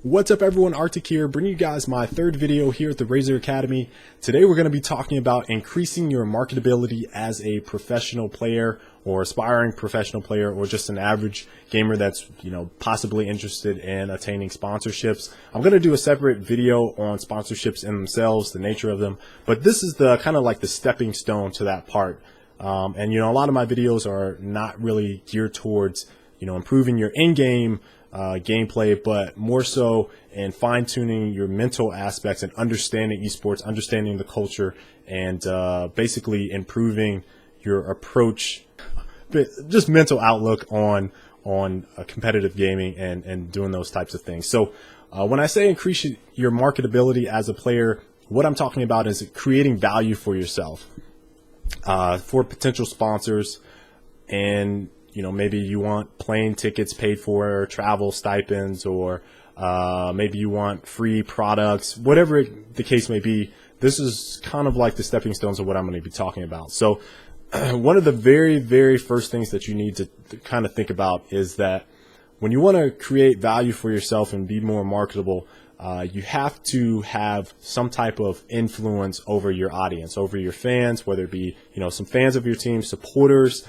What's up everyone, arCtic here, bringing you guys my third video here at the Razer Academy. Today we're going to be talking about increasing your marketability as a professional player or aspiring professional player or just an average gamer that's, possibly interested in attaining sponsorships. I'm going to do a separate video on sponsorships in themselves, the nature of them, but this is the kind of like the stepping stone to that part. And a lot of my videos are not really geared towards, improving your in-game gameplay, but more so in fine-tuning your mental aspects and understanding esports, understanding the culture, and basically improving your approach, just mental outlook on competitive gaming and doing those types of things. So when I say increase your marketability as a player, what I'm talking about is creating value for yourself, for potential sponsors, and maybe you want plane tickets paid for, travel stipends, or maybe you want free products, whatever the case may be. This is kind of like the stepping stones of what I'm going to be talking about. So one of the very, very first things that you need to kind of think about is that when you want to create value for yourself and be more marketable, you have to have some type of influence over your audience, over your fans, whether it be, some fans of your team, supporters,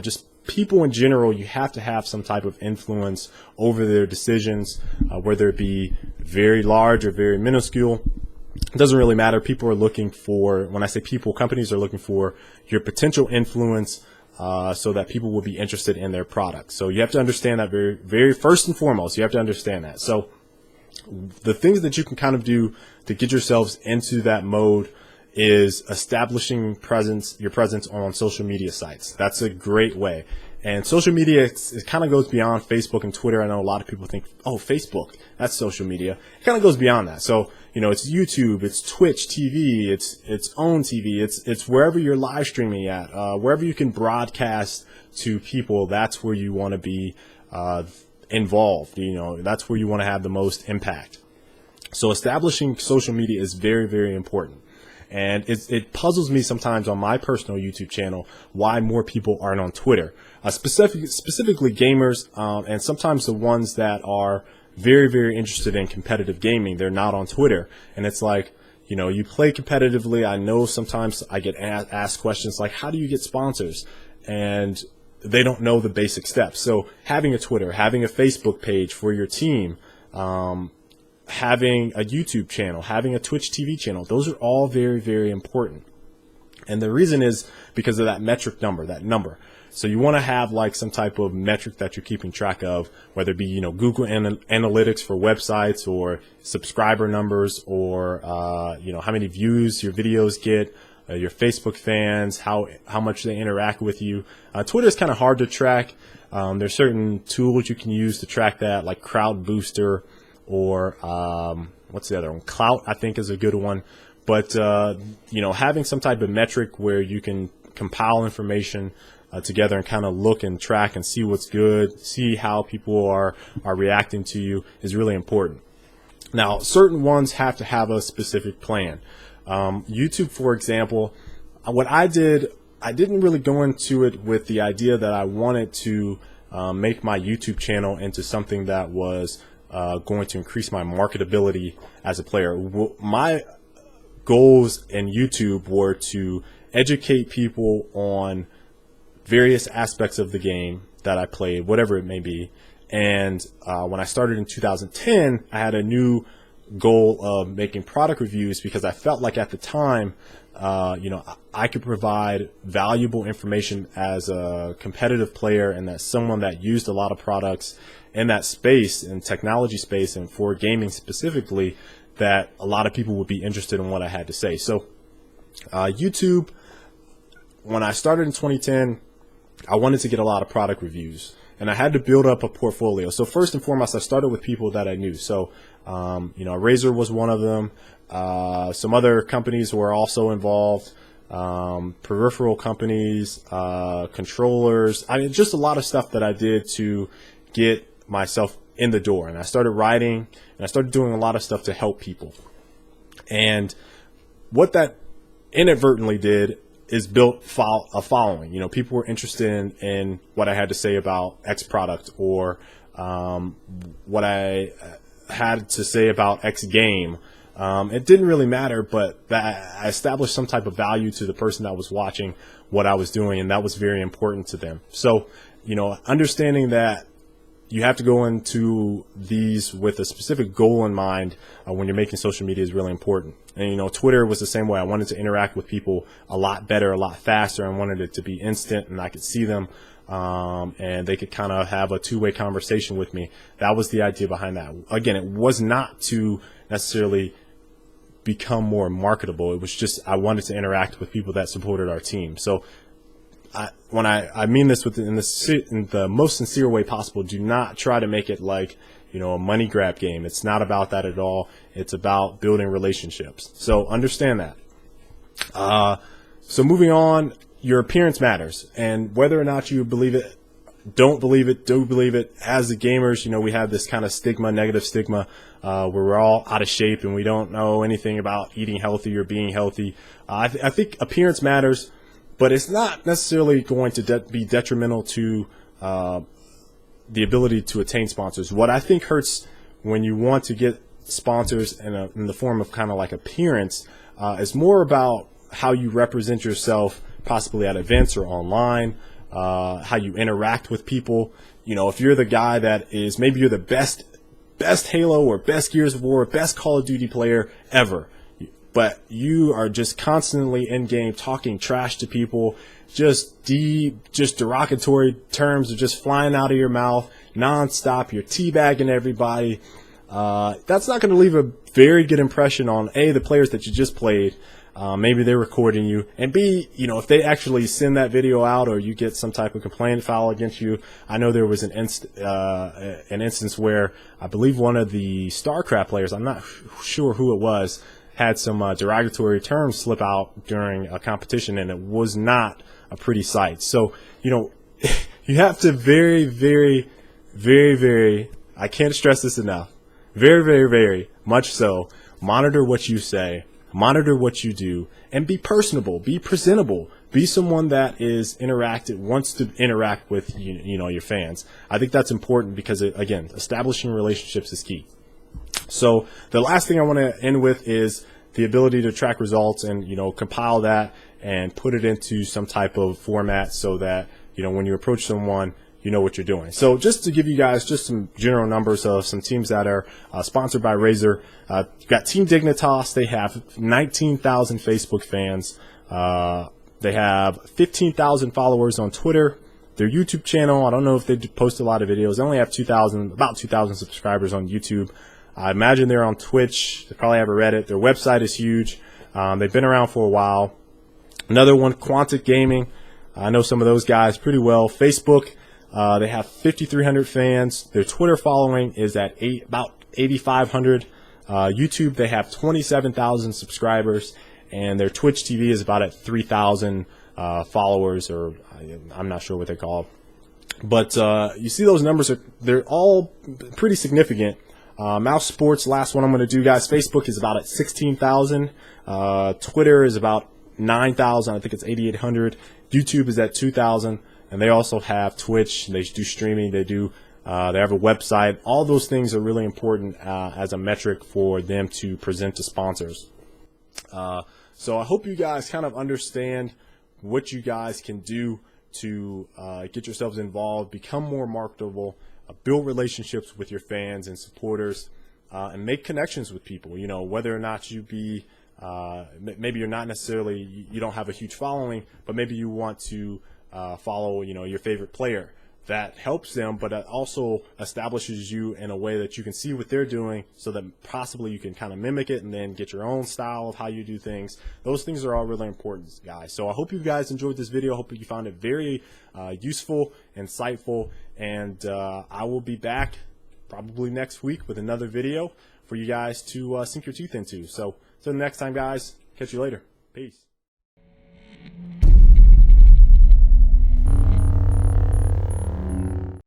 just people in general. You have to have some type of influence over their decisions, whether it be very large or very minuscule. It doesn't really matter. People are looking for, when I say people, companies are looking for your potential influence, so that people will be interested in their product. So you have to understand that very, very first and foremost, you have to understand that. So the things that you can kind of do to get yourselves into that mode is establishing your presence on social media sites. That's a great way. And social media, it kind of goes beyond Facebook and Twitter. I know a lot of people think, oh, Facebook, that's social media. It kind of goes beyond that. So, it's YouTube, it's Twitch TV, it's OWN TV, it's wherever you're live streaming at, wherever you can broadcast to people. That's where you want to be involved. That's where you want to have the most impact. So establishing social media is very, very important. And it puzzles me sometimes on my personal YouTube channel why more people aren't on Twitter, specifically gamers, and sometimes the ones that are very, very interested in competitive gaming. They're not on Twitter. And it's like, you play competitively. I know sometimes I get asked questions like, how do you get sponsors? And they don't know the basic steps. So having a Twitter, having a Facebook page for your team, having a YouTube channel, having a Twitch TV channel, those are all very, very important. And the reason is because of that metric number, that number. So you want to have like some type of metric that you're keeping track of, whether it be, Google Analytics for websites, or subscriber numbers, or, how many views your videos get, your Facebook fans, how much they interact with you. Twitter is kind of hard to track. There's certain tools you can use to track that, like Crowd Booster, or what's the other one? Clout, I think, is a good one. But having some type of metric where you can compile information together and kind of look and track and see what's good, see how people are reacting to you, is really important. Now, certain ones have to have a specific plan. YouTube, for example, what I did, I didn't really go into it with the idea that I wanted to make my YouTube channel into something that was going to increase my marketability as a player. My goals in YouTube were to educate people on various aspects of the game that I played, whatever it may be. And when I started in 2010, I had a new goal of making product reviews, because I felt like at the time, I could provide valuable information as a competitive player, and as someone that used a lot of products in that space, in technology space, and for gaming specifically, that a lot of people would be interested in what I had to say. So YouTube, when I started in 2010, I wanted to get a lot of product reviews, and I had to build up a portfolio. So first and foremost, I started with people that I knew. So, Razer was one of them. Some other companies were also involved, peripheral companies, controllers. I mean, just a lot of stuff that I did to get myself in the door. And I started writing, and I started doing a lot of stuff to help people. And what that inadvertently did is built a following. People were interested in what I had to say about X product, or what I had to say about X game. It didn't really matter, but that I established some type of value to the person that was watching what I was doing, and that was very important to them. So, you know, understanding that you have to go into these with a specific goal in mind when you're making social media is really important. And, you know, Twitter was the same way. I wanted to interact with people a lot better, a lot faster. I wanted it to be instant and I could see them, and they could kind of have a two-way conversation with me. That was the idea behind that. Again, it was not to necessarily become more marketable. It was just I wanted to interact with people that supported our team. So when I mean this in the most sincere way possible, do not try to make it like, you know, a money grab game. It's not about that at all. It's about building relationships. So understand that. So moving on, your appearance matters, and whether or not you believe it, don't believe it, do believe it. As the gamers, you know, we have this kind of stigma, negative stigma, where we're all out of shape and we don't know anything about eating healthy or being healthy. I think appearance matters, but it's not necessarily going to be detrimental to the ability to attain sponsors. What I think hurts when you want to get sponsors in the form of kind of like appearance is more about how you represent yourself, possibly at events or online, how you interact with people. You know, if you're the guy that is, maybe you're the best Halo or best Gears of War, best Call of Duty player ever, but you are just constantly in game talking trash to people, just derogatory terms are just flying out of your mouth nonstop. You're teabagging everybody. That's not going to leave a very good impression on A, the players that you just played. Maybe they're recording you, and B, you know, if they actually send that video out or you get some type of complaint file against you. I know there was an instance where I believe one of the StarCraft players, I'm not sure who it was, had some derogatory terms slip out during a competition, and it was not a pretty sight. So, you know, you have to very, I can't stress this enough, very much so, monitor what you say, monitor what you do, and be personable, be presentable, be someone that is wants to interact with you know, your fans. I think that's important because, again, establishing relationships is key. So the last thing I want to end with is the ability to track results and, you know, compile that and put it into some type of format so that, you know, when you approach someone, you know what you're doing. So just to give you guys just some general numbers of some teams that are sponsored by Razer. You've got Team Dignitas. They have 19,000 Facebook fans. They have 15,000 followers on Twitter. Their YouTube channel, I don't know if they post a lot of videos. They only have about 2,000 subscribers on YouTube. I imagine they're on Twitch. They probably have a Reddit. Their website is huge. They've been around for a while. Another one, Quantic Gaming. I know some of those guys pretty well. Facebook, they have 5,300 fans. Their Twitter following is at about 8,500. YouTube, they have 27,000 subscribers, and their Twitch TV is about at 3,000 followers, or I'm not sure what they call. But you see those numbers they're all pretty significant. Mousesports, last one I'm going to do, guys. Facebook is about at 16,000. Twitter is about 9,000. I think it's 8,800. YouTube is at 2,000. And they also have Twitch. They do streaming. They have a website. All those things are really important as a metric for them to present to sponsors. So I hope you guys kind of understand what you guys can do to get yourselves involved, become more marketable, build relationships with your fans and supporters, and make connections with people. You know, whether or not maybe you're not necessarily, you don't have a huge following, but maybe you want to follow, you know, your favorite player. That helps them, but it also establishes you in a way that you can see what they're doing, so that possibly you can kind of mimic it and then get your own style of how you do things. Those things are all really important, guys. So I hope you guys enjoyed this video. I hope you found it very useful, insightful, and I will be back probably next week with another video for you guys to sink your teeth into. So until next time, guys, catch you later. Peace.